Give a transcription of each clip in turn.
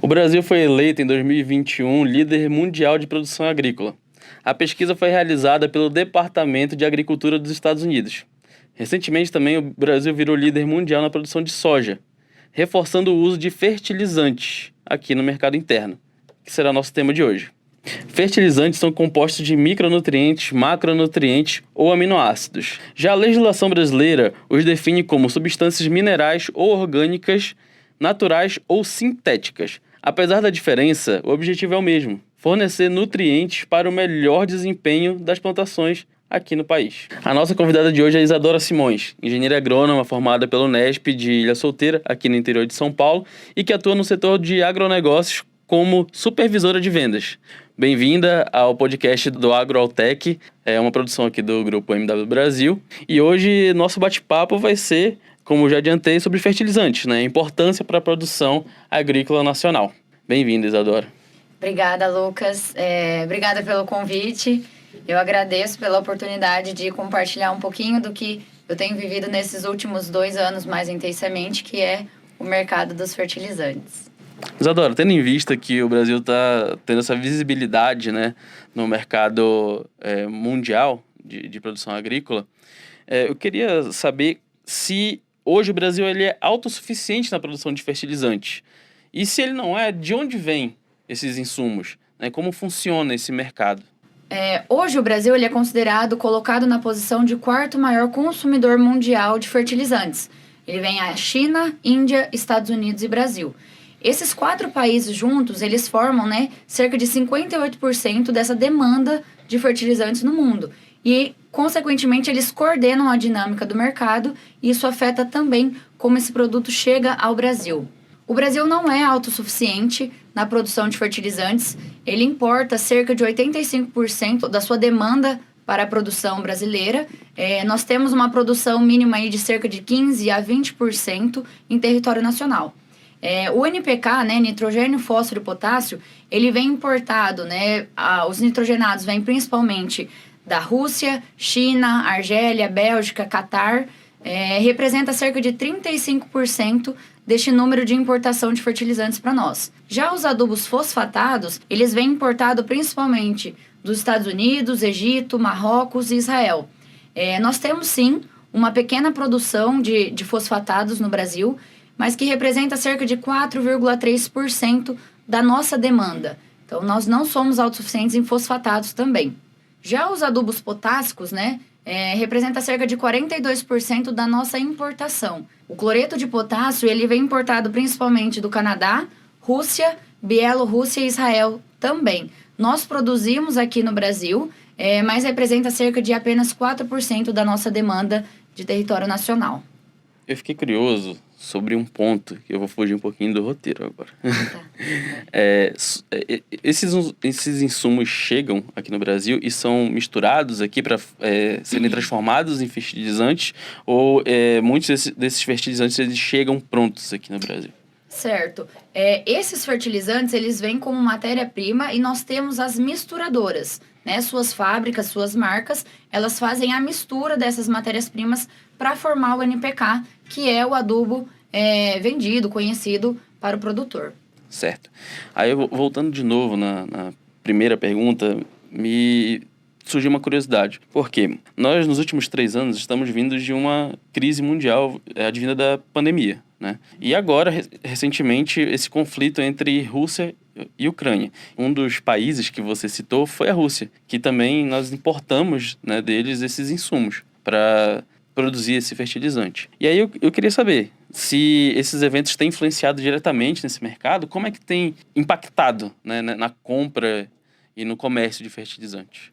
O Brasil foi eleito em 2021 líder mundial de produção agrícola. A pesquisa foi realizada pelo Departamento de Agricultura dos Estados Unidos. Recentemente também o Brasil virou líder mundial na produção de soja, reforçando o uso de fertilizantes aqui no mercado interno, que será nosso tema de hoje. Fertilizantes são compostos de micronutrientes, macronutrientes ou aminoácidos. Já a legislação brasileira os define como substâncias minerais ou orgânicas, naturais ou sintéticas. Apesar da diferença, o objetivo é o mesmo: fornecer nutrientes para o melhor desempenho das plantações aqui no país. A nossa convidada de hoje é Isadora Simões, engenheira agrônoma formada pelo Unesp de Ilha Solteira, aqui no interior de São Paulo, e que atua no setor de agronegócios como supervisora de vendas. Bem-vinda ao podcast do AgroAutech, é uma produção aqui do grupo MW Brasil. E hoje nosso bate-papo vai ser, como já adiantei, sobre fertilizantes, né? A importância para a produção agrícola nacional. Bem-vinda, Isadora. Obrigada, Lucas. Obrigada pelo convite. Eu agradeço pela oportunidade de compartilhar um pouquinho do que eu tenho vivido nesses últimos 2 anos mais intensamente, que é o mercado dos fertilizantes. Isadora, tendo em vista que o Brasil está tendo essa visibilidade, né, no mercado mundial de produção agrícola, eu queria saber se hoje o Brasil ele é autossuficiente na produção de fertilizantes. E se ele não é, de onde vêm esses insumos? Né? Como funciona esse mercado? Hoje o Brasil ele é colocado na posição de 4º maior consumidor mundial de fertilizantes. Ele vem a China, Índia, Estados Unidos e Brasil. Esses 4 países juntos, eles formam, cerca de 58% dessa demanda de fertilizantes no mundo. E, consequentemente, eles coordenam a dinâmica do mercado e isso afeta também como esse produto chega ao Brasil. O Brasil não é autossuficiente na produção de fertilizantes. Ele importa cerca de 85% da sua demanda para a produção brasileira. Nós temos uma produção mínima aí de cerca de 15% a 20% em território nacional. O NPK, nitrogênio, fósforo e potássio, ele vem importado, os nitrogenados vêm principalmente da Rússia, China, Argélia, Bélgica, Catar, representa cerca de 35% deste número de importação de fertilizantes para nós. Já os adubos fosfatados, eles vêm importados principalmente dos Estados Unidos, Egito, Marrocos e Israel. Nós temos sim uma pequena produção de fosfatados no Brasil, mas que representa cerca de 4,3% da nossa demanda. Então, nós não somos autossuficientes em fosfatados também. Já os adubos potássicos, representa cerca de 42% da nossa importação. O cloreto de potássio, ele vem importado principalmente do Canadá, Rússia, Bielorrússia e Israel também. Nós produzimos aqui no Brasil, mas representa cerca de apenas 4% da nossa demanda de território nacional. Eu fiquei curioso sobre um ponto, que eu vou fugir um pouquinho do roteiro agora. Tá. Esses insumos chegam aqui no Brasil e são misturados aqui para serem transformados em fertilizantes, ou muitos desses fertilizantes eles chegam prontos aqui no Brasil? Certo. Esses fertilizantes, eles vêm como matéria-prima e nós temos as misturadoras, suas fábricas, suas marcas, elas fazem a mistura dessas matérias-primas para formar o NPK, que é o adubo vendido, conhecido para o produtor. Certo. Aí, voltando de novo na primeira pergunta, me surgiu uma curiosidade. Por quê? Nós, nos últimos 3 anos, estamos vindo de uma crise mundial advinda da pandemia, né? E agora, recentemente, esse conflito entre Rússia e Ucrânia. Um dos países que você citou foi a Rússia, que também nós importamos, deles esses insumos para produzir esse fertilizante. E aí eu queria saber se esses eventos têm influenciado diretamente nesse mercado, como é que tem impactado, na compra e no comércio de fertilizantes?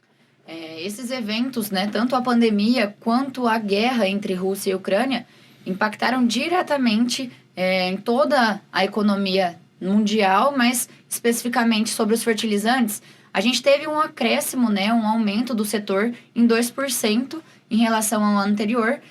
Esses eventos, tanto a pandemia quanto a guerra entre Rússia e Ucrânia, impactaram diretamente em toda a economia mundial, mas especificamente sobre os fertilizantes. A gente teve um acréscimo, um aumento do setor em 2% em relação ao ano anterior.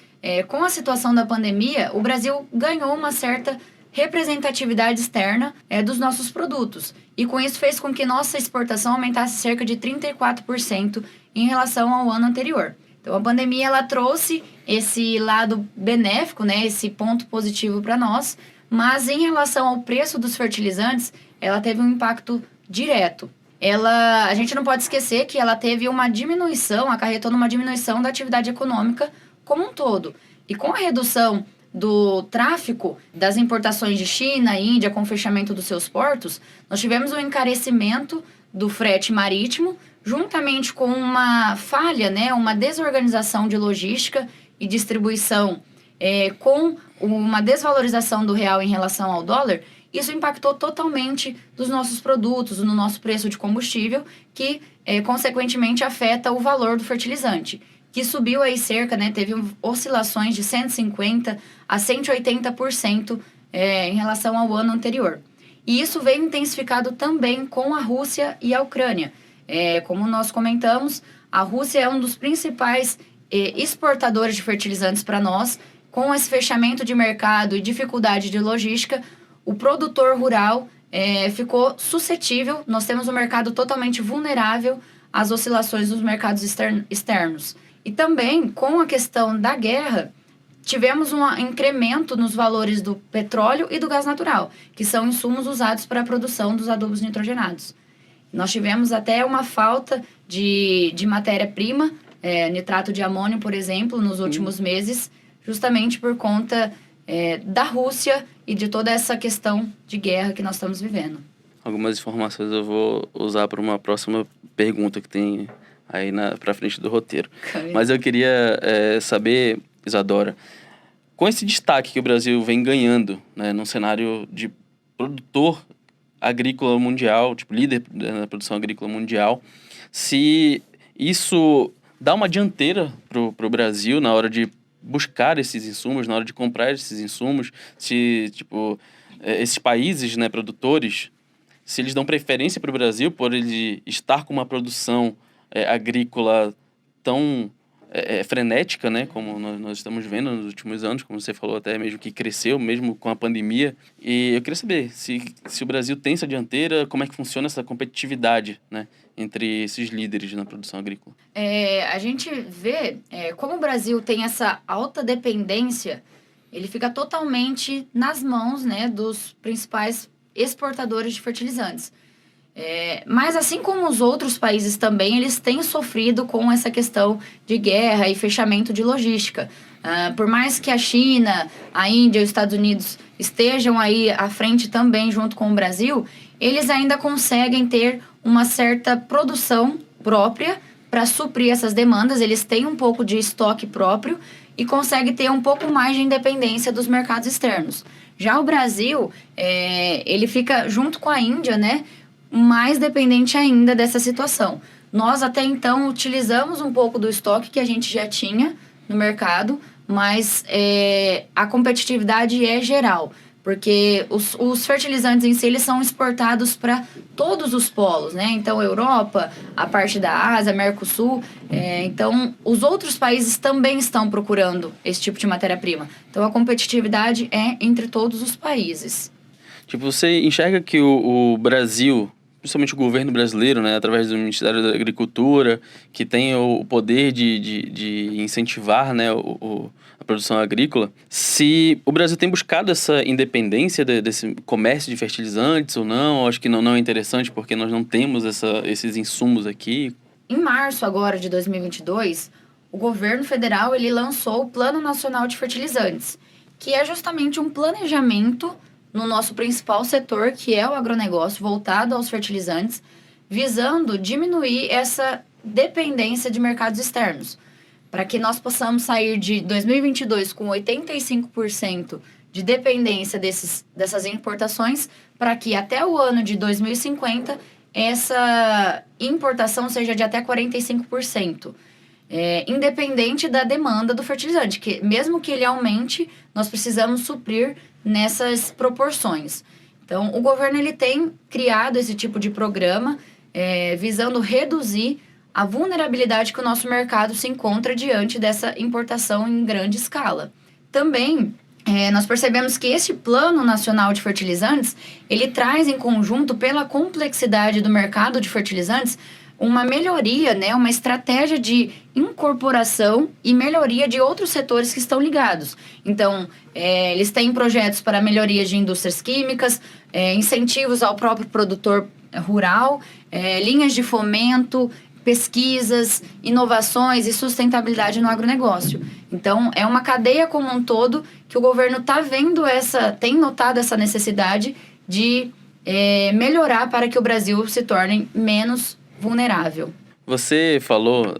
Com a situação da pandemia, o Brasil ganhou uma certa representatividade externa dos nossos produtos. E com isso fez com que nossa exportação aumentasse cerca de 34% em relação ao ano anterior. Então, a pandemia ela trouxe esse lado benéfico, né, esse ponto positivo para nós, mas em relação ao preço dos fertilizantes, ela teve um impacto direto. A gente não pode esquecer que ela teve uma diminuição, acarretou numa diminuição da atividade econômica como um todo. E com a redução do tráfico das importações de China e Índia com o fechamento dos seus portos, nós tivemos um encarecimento do frete marítimo, juntamente com uma falha, né, uma desorganização de logística e distribuição, com uma desvalorização do real em relação ao dólar. Isso impactou totalmente nos nossos produtos, no nosso preço de combustível, que, consequentemente, afeta o valor do fertilizante, que subiu aí cerca, né, teve oscilações de 150% a 180% em relação ao ano anterior. E isso vem intensificado também com a Rússia e a Ucrânia. Como nós comentamos, a Rússia é um dos principais exportadores de fertilizantes para nós. Com esse fechamento de mercado e dificuldade de logística, o produtor rural ficou suscetível. Nós temos um mercado totalmente vulnerável às oscilações dos mercados externos. E também, com a questão da guerra, tivemos um incremento nos valores do petróleo e do gás natural, que são insumos usados para a produção dos adubos nitrogenados. Nós tivemos até uma falta de matéria-prima, nitrato de amônio, por exemplo, nos últimos meses, justamente por conta da Rússia e de toda essa questão de guerra que nós estamos vivendo. Algumas informações eu vou usar para uma próxima pergunta que tem aí para frente do roteiro. Mas eu queria saber, Isadora, com esse destaque que o Brasil vem ganhando, né, num cenário de produtor agrícola mundial, tipo líder na produção agrícola mundial, se isso dá uma dianteira pro Brasil na hora de buscar esses insumos, na hora de comprar esses insumos, se, tipo, esses países, né, produtores, se eles dão preferência para o Brasil por ele estar com uma produção agrícola tão frenética, né, como nós estamos vendo nos últimos anos, como você falou até mesmo que cresceu, mesmo com a pandemia. E eu queria saber se o Brasil tem essa dianteira, como é que funciona essa competitividade, né, entre esses líderes na produção agrícola. A gente vê como o Brasil tem essa alta dependência, ele fica totalmente nas mãos, né, dos principais exportadores de fertilizantes. Mas assim como os outros países também, eles têm sofrido com essa questão de guerra e fechamento de logística. Por mais que a China, a Índia e os Estados Unidos estejam aí à frente também junto com o Brasil, eles ainda conseguem ter uma certa produção própria para suprir essas demandas. Eles têm um pouco de estoque próprio e conseguem ter um pouco mais de independência dos mercados externos. Já o Brasil, ele fica junto com a Índia, né, mais dependente ainda dessa situação. Nós até então utilizamos um pouco do estoque que a gente já tinha no mercado, mas a competitividade é geral, porque os fertilizantes em si eles são exportados para todos os polos, né? Então, Europa, a parte da Ásia, Mercosul, então os outros países também estão procurando esse tipo de matéria-prima. Então, a competitividade é entre todos os países. Tipo, você enxerga que o Brasil, principalmente o governo brasileiro, né, através do Ministério da Agricultura, que tem o poder de incentivar, né, a produção agrícola, se o Brasil tem buscado essa independência desse comércio de fertilizantes ou não? Acho que não é interessante porque nós não temos esses insumos aqui. Em março agora de 2022, o governo federal ele lançou o Plano Nacional de Fertilizantes, que é justamente um planejamento no nosso principal setor, que é o agronegócio, voltado aos fertilizantes, visando diminuir essa dependência de mercados externos, para que nós possamos sair de 2022 com 85% de dependência dessas importações, para que até o ano de 2050 essa importação seja de até 45%. Independente da demanda do fertilizante, que mesmo que ele aumente, nós precisamos suprir nessas proporções. Então, o governo ele tem criado esse tipo de programa visando reduzir a vulnerabilidade que o nosso mercado se encontra diante dessa importação em grande escala. Também, nós percebemos que esse Plano Nacional de Fertilizantes, ele traz em conjunto, pela complexidade do mercado de fertilizantes, uma melhoria, né, uma estratégia de incorporação e melhoria de outros setores que estão ligados. Então, eles têm projetos para melhoria de indústrias químicas, incentivos ao próprio produtor rural, linhas de fomento, pesquisas, inovações e sustentabilidade no agronegócio. Então, é uma cadeia como um todo que o governo tem notado essa necessidade de melhorar para que o Brasil se torne menos vulnerável. Você falou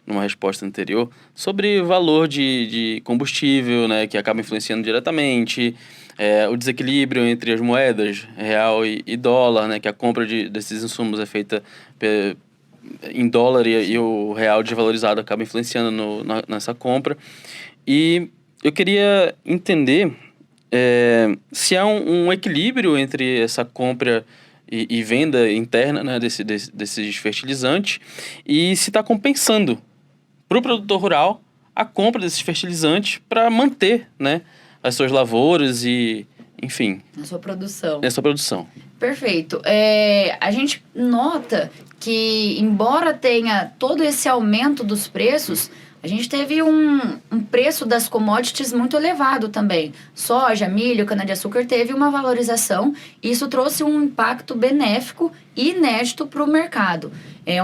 numa resposta anterior sobre o valor de combustível, né, que acaba influenciando diretamente, o desequilíbrio entre as moedas, real e dólar, né, que a compra desses insumos é feita em dólar e o real desvalorizado acaba influenciando nessa compra. E eu queria entender se há um equilíbrio entre essa compra e venda interna, né, desses fertilizantes, e se está compensando para o produtor rural a compra desses fertilizantes para manter, né, as suas lavouras e, enfim... A sua produção. A sua produção. Perfeito. A gente nota que, embora tenha todo esse aumento dos preços, a gente teve um preço das commodities muito elevado também. Soja, milho, cana-de-açúcar teve uma valorização e isso trouxe um impacto benéfico e inédito para o mercado.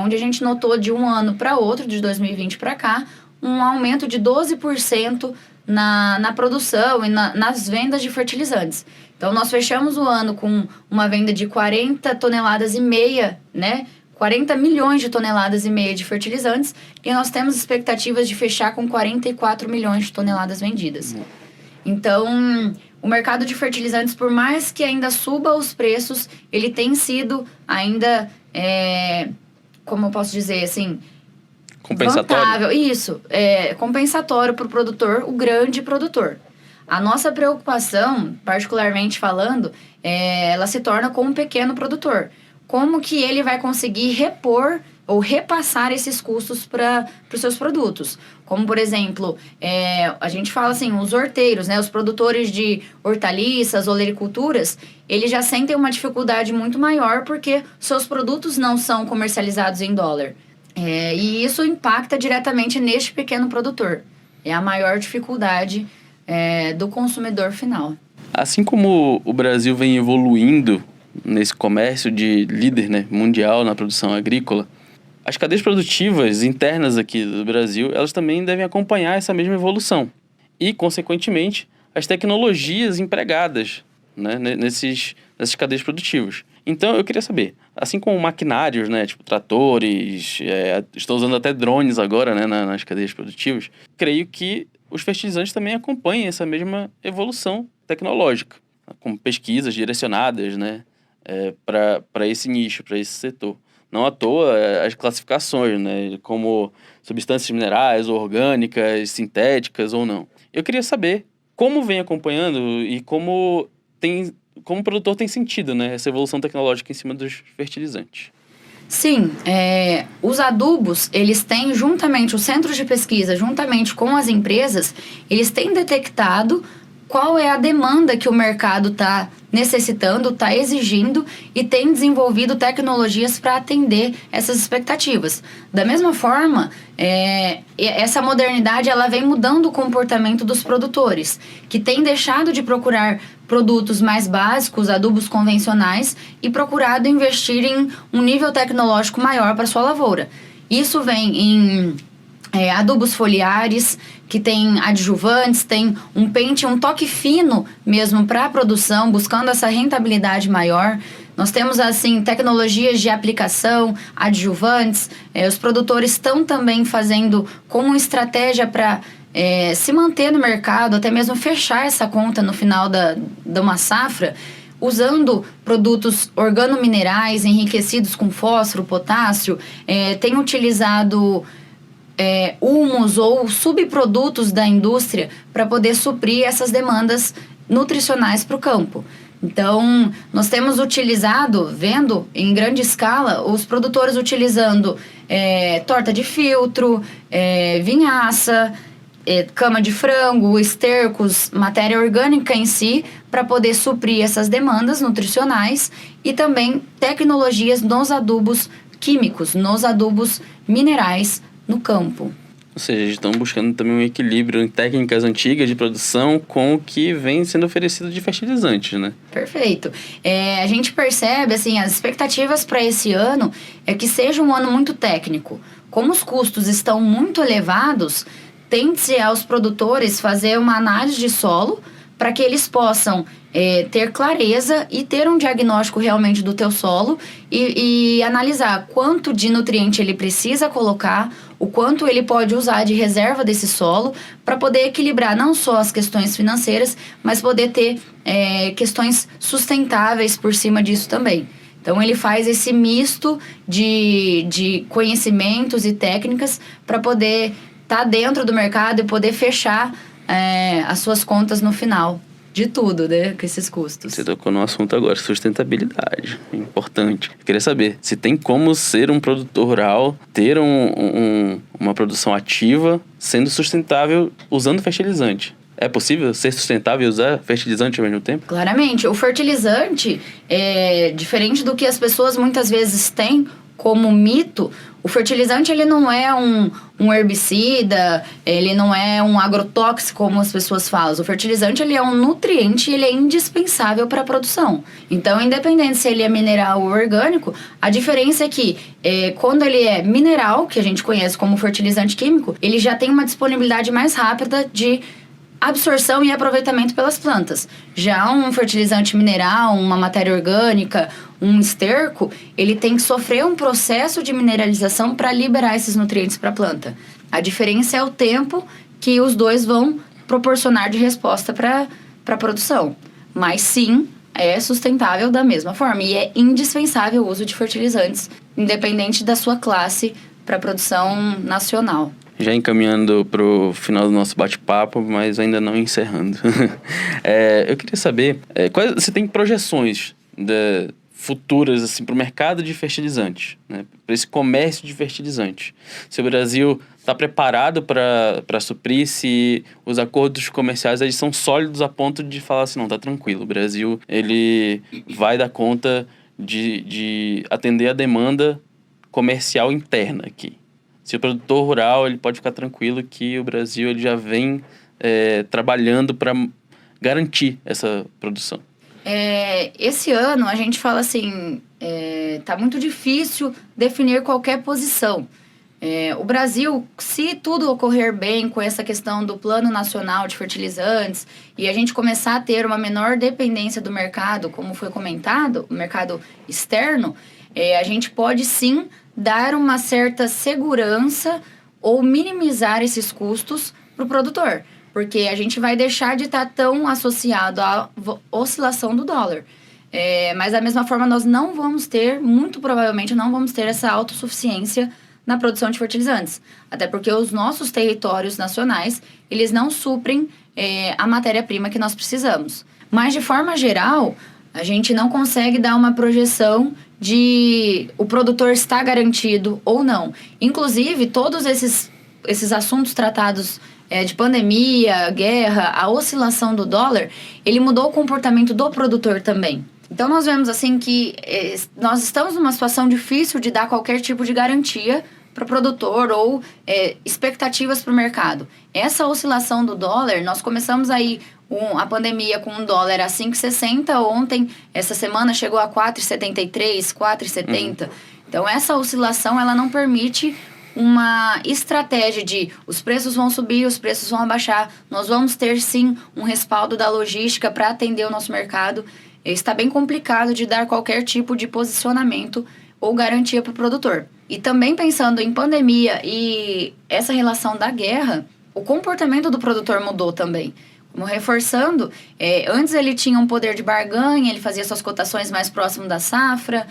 Onde a gente notou de um ano para outro, de 2020 para cá, um aumento de 12% na produção e nas vendas de fertilizantes. Então, nós fechamos o ano com uma venda de 40 toneladas e meia, né? 40 milhões de toneladas e meia de fertilizantes e nós temos expectativas de fechar com 44 milhões de toneladas vendidas. Então, o mercado de fertilizantes, por mais que ainda suba os preços, ele tem sido ainda, como eu posso dizer, assim... Compensatório? Vantável. Isso, compensatório para o produtor, o grande produtor. A nossa preocupação, particularmente falando, ela se torna com um pequeno produtor. Como que ele vai conseguir repor ou repassar esses custos para os seus produtos? Como, por exemplo, a gente fala assim, os horteiros, né, os produtores de hortaliças, olericulturas, eles já sentem uma dificuldade muito maior porque seus produtos não são comercializados em dólar. E isso impacta diretamente neste pequeno produtor. É a maior dificuldade do consumidor final. Assim como o Brasil vem evoluindo nesse comércio de líder, né, mundial na produção agrícola, as cadeias produtivas internas aqui do Brasil, elas também devem acompanhar essa mesma evolução. E, consequentemente, as tecnologias empregadas, né, nessas cadeias produtivas. Então, eu queria saber, assim como maquinários, né, tipo tratores, estou usando até drones agora, né, nas cadeias produtivas, creio que os fertilizantes também acompanhem essa mesma evolução tecnológica, com pesquisas direcionadas, né, para esse nicho, para esse setor. Não à toa as classificações, né, como substâncias minerais, orgânicas, sintéticas ou não. Eu queria saber como vem acompanhando e como o produtor tem sentido, né, essa evolução tecnológica em cima dos fertilizantes. Sim, os adubos, eles têm juntamente, os centros de pesquisa, juntamente com as empresas, eles têm detectado qual é a demanda que o mercado está necessitando, está exigindo e tem desenvolvido tecnologias para atender essas expectativas. Da mesma forma, essa modernidade ela vem mudando o comportamento dos produtores, que têm deixado de procurar produtos mais básicos, adubos convencionais, e procurado investir em um nível tecnológico maior para sua lavoura. Isso vem em adubos foliares, que tem adjuvantes, tem um pente, um toque fino mesmo para a produção, buscando essa rentabilidade maior. Nós temos, assim, tecnologias de aplicação, adjuvantes. Os produtores estão também fazendo como estratégia para se manter no mercado, até mesmo fechar essa conta no final de uma safra, usando produtos organominerais enriquecidos com fósforo, potássio, tem utilizado humus ou subprodutos da indústria para poder suprir essas demandas nutricionais para o campo. Então, nós temos vendo em grande escala, os produtores utilizando torta de filtro, vinhaça, cama de frango, estercos, matéria orgânica em si, para poder suprir essas demandas nutricionais e também tecnologias nos adubos químicos nos adubos minerais no campo. Ou seja, eles estão buscando também um equilíbrio em técnicas antigas de produção com o que vem sendo oferecido de fertilizantes, né? Perfeito. A gente percebe, assim, as expectativas para esse ano é que seja um ano muito técnico. Como os custos estão muito elevados, tende-se aos produtores fazer uma análise de solo para que eles possam ter clareza e ter um diagnóstico realmente do teu solo e analisar quanto de nutriente ele precisa colocar, o quanto ele pode usar de reserva desse solo para poder equilibrar não só as questões financeiras, mas poder ter questões sustentáveis por cima disso também. Então, ele faz esse misto de conhecimentos e técnicas para poder estar dentro do mercado e poder fechar as suas contas no final de tudo, né? Com esses custos. Você tocou no assunto agora, sustentabilidade. É importante. Eu queria saber se tem como ser um produtor rural, ter uma produção ativa, sendo sustentável usando fertilizante. É possível ser sustentável e usar fertilizante ao mesmo tempo? Claramente. O fertilizante, diferente do que as pessoas muitas vezes têm como mito, o fertilizante ele não é um herbicida, ele não é um agrotóxico, como as pessoas falam. O fertilizante ele é um nutriente e ele é indispensável para a produção. Então, independente se ele é mineral ou orgânico, a diferença é que quando ele é mineral, que a gente conhece como fertilizante químico, ele já tem uma disponibilidade mais rápida de absorção e aproveitamento pelas plantas. Já um fertilizante mineral, uma matéria orgânica, um esterco, ele tem que sofrer um processo de mineralização para liberar esses nutrientes para a planta. A diferença é o tempo que os dois vão proporcionar de resposta para a produção. Mas sim, é sustentável da mesma forma e é indispensável o uso de fertilizantes, independente da sua classe para a produção nacional. Já encaminhando para o final do nosso bate-papo, mas ainda não encerrando. Eu queria saber, você tem projeções futuras assim, para o mercado de fertilizantes, né? Para esse comércio de fertilizantes? Se o Brasil está preparado para suprir, se os acordos comerciais eles são sólidos a ponto de falar assim, não, tá tranquilo, o Brasil ele vai dar conta de atender a demanda comercial interna aqui. Se o produtor rural ele pode ficar tranquilo que o Brasil ele já vem trabalhando para garantir essa produção. Esse ano a gente fala assim, tá muito difícil definir qualquer posição. O Brasil, se tudo ocorrer bem com essa questão do Plano Nacional de Fertilizantes e a gente começar a ter uma menor dependência do mercado, como foi comentado, o mercado externo, a gente pode sim dar uma certa segurança ou minimizar esses custos para o produtor. Porque a gente vai deixar de estar tão associado à oscilação do dólar. Mas da mesma forma, nós não vamos ter, muito provavelmente, não vamos ter essa autossuficiência na produção de fertilizantes. Até porque os nossos territórios nacionais, eles não suprem a matéria-prima que nós precisamos. Mas, de forma geral, a gente não consegue dar uma projeção de o produtor está garantido ou não. Inclusive, todos esses assuntos tratados de pandemia, guerra, a oscilação do dólar, ele mudou o comportamento do produtor também. Então, nós vemos assim que nós estamos numa situação difícil de dar qualquer tipo de garantia para o produtor ou expectativas para o mercado. Essa oscilação do dólar, nós começamos aí a pandemia com um dólar a 5,60, ontem, essa semana chegou a 4,73, 4,70. Então, essa oscilação, ela não permite uma estratégia de os preços vão subir, os preços vão abaixar. Nós vamos ter, sim, um respaldo da logística para atender o nosso mercado. Está bem complicado de dar qualquer tipo de posicionamento ou garantia para o produtor. E também pensando em pandemia e essa relação da guerra, o comportamento do produtor mudou também. Como reforçando, antes ele tinha um poder de barganha, ele fazia suas cotações mais próximo da safra,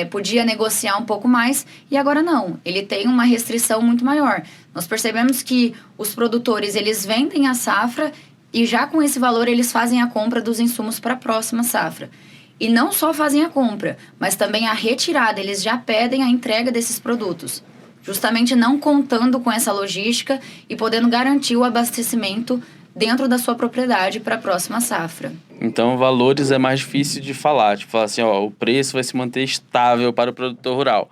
podia negociar um pouco mais, e agora não, ele tem uma restrição muito maior. Nós percebemos que os produtores, eles vendem a safra e já com esse valor eles fazem a compra dos insumos para a próxima safra. E não só fazem a compra, mas também a retirada, eles já pedem a entrega desses produtos. Justamente não contando com essa logística e podendo garantir o abastecimento dentro da sua propriedade para a próxima safra. Então, valores é mais difícil de falar. Tipo, falar assim, o preço vai se manter estável para o produtor rural.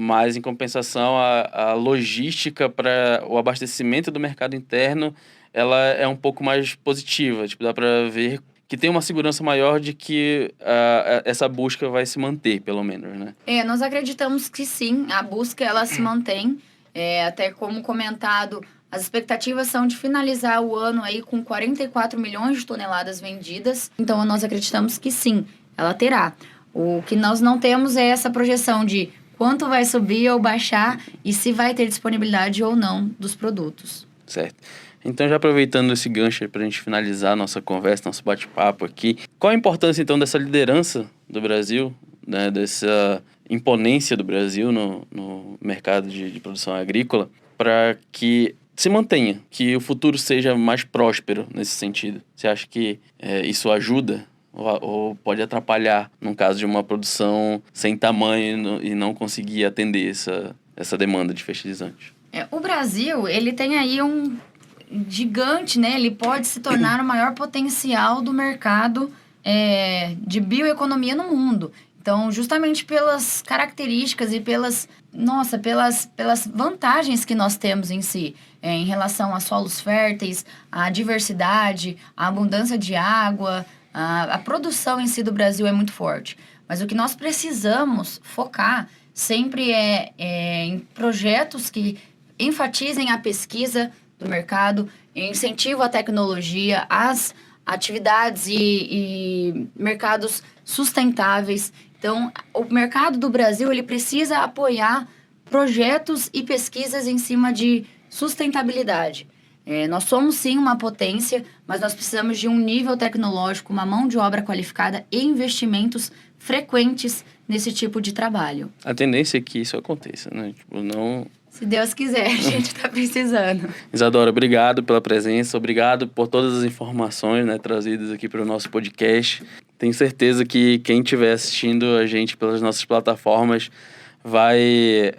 mas em compensação a logística para o abastecimento do mercado interno, ela é um pouco mais positiva. Tipo, dá para ver que tem uma segurança maior de que essa busca vai se manter, pelo menos, né? Nós acreditamos que sim, a busca ela se mantém. Até como comentado, as expectativas são de finalizar o ano aí com 44 milhões de toneladas vendidas. Então, nós acreditamos que sim, ela terá. O que nós não temos é essa projeção de quanto vai subir ou baixar e se vai ter disponibilidade ou não dos produtos. Certo. Então, já aproveitando esse gancho para a gente finalizar nossa conversa, nosso bate-papo aqui, qual a importância, então, dessa liderança do Brasil, né, dessa imponência do Brasil no mercado de produção agrícola, para que se mantenha, que o futuro seja mais próspero nesse sentido? Você acha que isso ajuda ou pode atrapalhar, no caso de uma produção sem tamanho e não conseguir atender essa demanda de fertilizantes? O Brasil, ele tem aí um gigante, né? Ele pode se tornar o maior potencial do mercado de bioeconomia no mundo. Então, justamente pelas características e pelas vantagens que nós temos em si, em relação a solos férteis, a diversidade, a abundância de água, a produção em si do Brasil é muito forte. Mas o que nós precisamos focar sempre em projetos que enfatizem a pesquisa do mercado, incentivo à tecnologia, às atividades e mercados sustentáveis. Então, o mercado do Brasil ele precisa apoiar projetos e pesquisas em cima de sustentabilidade. Nós somos, sim, uma potência, mas nós precisamos de um nível tecnológico, uma mão de obra qualificada e investimentos frequentes nesse tipo de trabalho. A tendência é que isso aconteça, né? Não... Se Deus quiser, a gente está precisando. Isadora, obrigado pela presença, obrigado por todas as informações, né, trazidas aqui para o nosso podcast. Tenho certeza que quem estiver assistindo a gente pelas nossas plataformas vai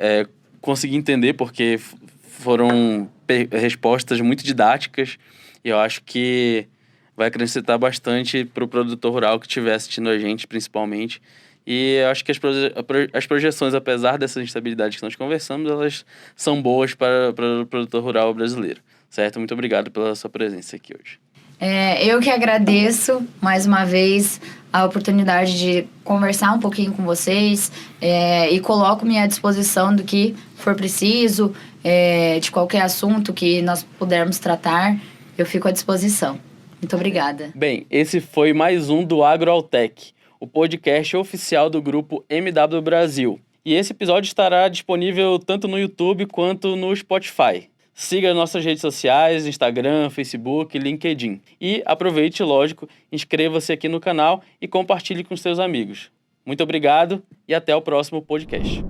conseguir entender, porque foram respostas muito didáticas e eu acho que vai acrescentar bastante para o produtor rural que estiver assistindo a gente, principalmente. E eu acho que as projeções, apesar dessa instabilidade que nós conversamos, elas são boas para o produtor rural brasileiro, certo? Muito obrigado pela sua presença aqui hoje. Eu que agradeço, mais uma vez, a oportunidade de conversar um pouquinho com vocês e coloco-me à disposição do que for preciso, de qualquer assunto que nós pudermos tratar, eu fico à disposição. Muito obrigada. Bem, esse foi mais um do AgroAutech, o podcast oficial do grupo MW Brasil. E esse episódio estará disponível tanto no YouTube quanto no Spotify. Siga nossas redes sociais, Instagram, Facebook, LinkedIn. E aproveite, lógico, inscreva-se aqui no canal e compartilhe com seus amigos. Muito obrigado e até o próximo podcast.